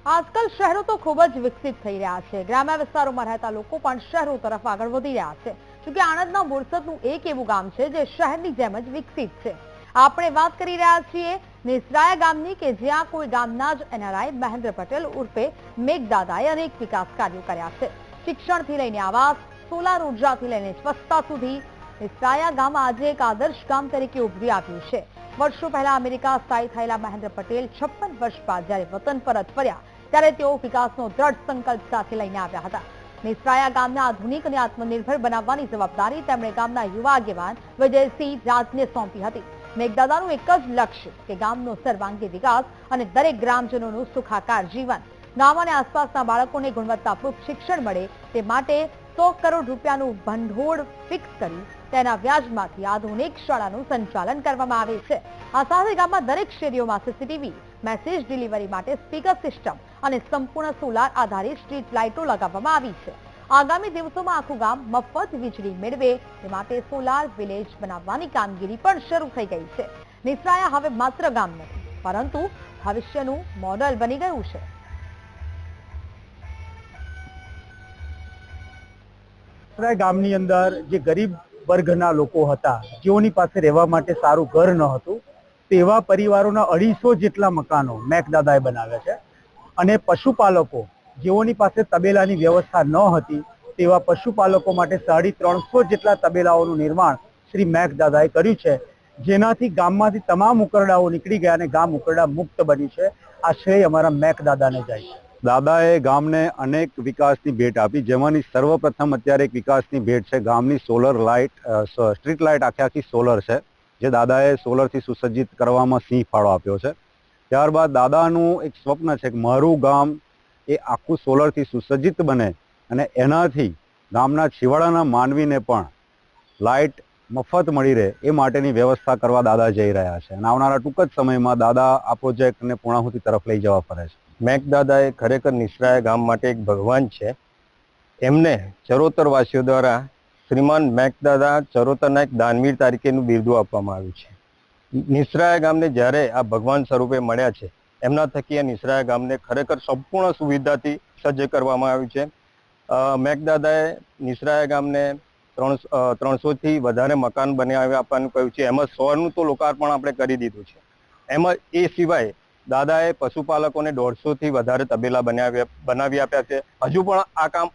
આજકાલ શહેરો તો ખૂબ જ વિકસિત થઈ રહ્યા છે। ગ્રામ્ય વિસ્તારોમાં રહેતા લોકો પણ શહેરો તરફ આગળ વધી રહ્યા છે। જોકે આણંદના બોરસદનું એક એવું ગામ છે જે શહેરની જેમ જ વિકસિત છે। આપણે વાત કરી રહ્યા છીએ નેસરાયા ગામની કે જ્યાં કોઈ ગામના જ એનઆરઆઈ મહેન્દ્ર પટેલ ઉર્ફે મેઘદાદાએ અનેક વિકાસ કાર્યો કર્યા છે। શિક્ષણથી લઈને આવાસ, સોલાર ઉર્જાથી લઈને સ્વચ્છતા સુધી નેસરાયા ગામ આજે એક આદર્શ ગામ તરીકે ઉભરી આવ્યું છે। વર્ષો પહેલા અમેરિકા સ્થાયી થયેલા મહેન્દ્ર પટેલ 56 વર્ષ બાદ જ્યારે વતન પરત ફર્યા ત્યારે તેઓ વિકાસનો દ્રઢ સંકલ્પ સાથે લઈને આવ્યા હતા। નેસરાયા ગામને આધુનિક અને આત્મનિર્ભર બનાવવાની જવાબદારી તેમણે ગામના યુવા આગેવાન વિજયસિંહ રાજને સોંપી હતી। મેઘદાદાનું એક જ લક્ષ્ય કે ગામનો સર્વાંગી વિકાસ અને દરેક ગ્રામજનોનું સુખાકાર જીવન। ગામ અને આસપાસના બાળકોને ગુણવત્તાપૂર્ણ શિક્ષણ મળે તે માટે 100 કરોડ રૂપિયાનું ભંડોળ ફિક્સ કરી તેના વ્યાજમાંથી આધુનિક શાળાનું સંચાલન કરવામાં આવે છે। આ સાથે ગામમાં દરેક શેરીઓમાં સીસીટીવી, મેસેજ ડિલિવરી માટે સ્પીકર સિસ્ટમ અને સંપૂર્ણ સોલાર આધારિત સ્ટ્રીટ લાઇટો લગાવવામાં આવી છે। આગામી દિવસોમાં આખું ગામ મફત વીજળી મેળવે તે માટે સોલાર વિલેજ બનાવવાની કામગીરી પણ શરૂ થઈ ગઈ છે। નેસરાયા હવે માત્ર ગામ નથી પરંતુ ભવિષ્યનું મોડલ બની ગયું છે। ગામની અંદર જે ગરીબ વર્ગના લોકો હતા, જેઓની પાસે રહેવા માટે સારું ઘર ન હતું, તેવા પરિવારોના 250 જેટલા મકાનો મેઘદાદાએ બનાવ્યા છે। અને પશુપાલકો જેઓની પાસે તબેલાની વ્યવસ્થા ન હતી તેવા પશુપાલકો માટે 350 જેટલા તબેલાઓનું નિર્માણ શ્રી મેઘદાદાએ કર્યું છે, જેનાથી ગામમાંથી તમામ ઉકરડાઓ નીકળી ગયા અને ગામ ઉકરડા મુક્ત બન્યું છે। આ શ્રેય અમારા મેઘદાદાને જાય છે। દાદાએ ગામને અનેક વિકાસની ભેટ આપી, જેમાંની સર્વપ્રથમ અત્યારે એક વિકાસની ભેટ છે ગામની સોલર લાઇટ, સ્ટ્રીટ લાઇટ આખી સોલર છે, જે દાદાએ સોલરથી સુસજ્જિત કરવામાં સિંહ ફાળો આપ્યો છે। ત્યારબાદ દાદાનું એક સ્વપ્ન છે કે મારું ગામ એ આખું સોલરથી સુસજ્જિત બને અને એનાથી ગામના છેવાડાના માનવીને પણ લાઇટ મફત મળી રહે એ માટેની વ્યવસ્થા કરવા દાદા જઈ રહ્યા છે અને આવનારા ટૂંક જ સમયમાં દાદા આ પ્રોજેક્ટને પૂર્ણાહુતિ તરફ લઈ જવા ફરે છે। મેઘદાદા એ ખરેખર નિસરાયા ગામ માટે એક ભગવાન છે। એમને ચરોતરવાસીઓ દ્વારા શ્રીમાન મેઘદાદા ચરોતરના એક દાનવીર તરીકેનું બિરુદ આપવામાં આવ્યું છે। નિસરાયા ગામને જ્યારે આ ભગવાન સ્વરૂપે મળ્યા છે, એમના થકી આ નિસરાયા ગામને ખરેખર સંપૂર્ણ સુવિધાથી સજ્જ કરવામાં આવ્યું છે। મેઘદાદાએ નિસરાયા ગામને 300થી વધારે મકાન બનાવી આપવાનું કહ્યું છે। એમાં 100નું તો લોકાર્પણ આપણે કરી દીધું છે। એમાં એ સિવાય દાદાએ પશુપાલકોને 150થી વધારે તબેલા બનાવી આપ્યા છે। હજુ પણ આ કામ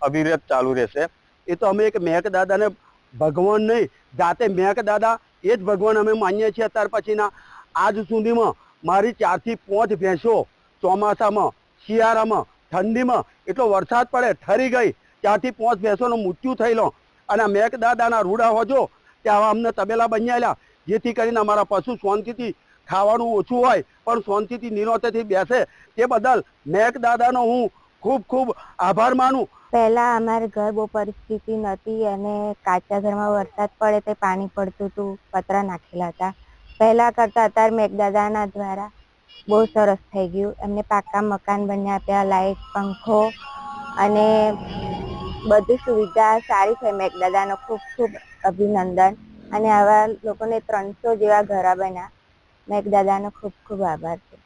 અવિરત ચાલુ રહેશે। એ તો અમે એક મેઘદાદાને ભગવાન નહીં, જાતે મેઘદાદા એ જ ભગવાન અમે માનીએ છીએ। ત્યાર પછીના આજ સુધીમાં મારી 4 થી 5 ભેંસો ચોમાસામાં, શિયાળામાં, ઠંડીમાં એટલો વરસાદ પડે ઠરી ગઈ, 4 થી 5 ભેંસોનું મૃત્યુ થયેલો અને મેઘદાદાના રૂડા હોજો ત્યાં અમને તબેલા બનાવેલા, જેથી કરીને અમારા પશુ શાંતિથી ખાવાનું ઓછું હોય પણ શાંતિથી નિરોતેથી બેસે। તે બદલ મેઘદાદાનો હું ખૂબ ખૂબ આભાર માનું। પહેલા અમારે ઘર બહુ પરિસ્થિતિ નહોતી અને કાચા ઘરમાં વરસાદ પડે તે પાણી પડતું હતું, પતરા નાખેલા હતા। પહેલા કરતાં અત્યારે મેઘદાદાના દ્વારા બહુ સરસ થઈ ગયું। એમને પાકા મકાન બની આપ્યા, લાઇટ, પંખો અને બધી સુવિધા સારી થઈ। મેઘદાદાનો ખૂબ ખૂબ અભિનંદન અને આવા લોકોને 300 જેવા ઘર બન્યા। મેઘદાદાનો ખૂબ ખૂબ આભાર છે।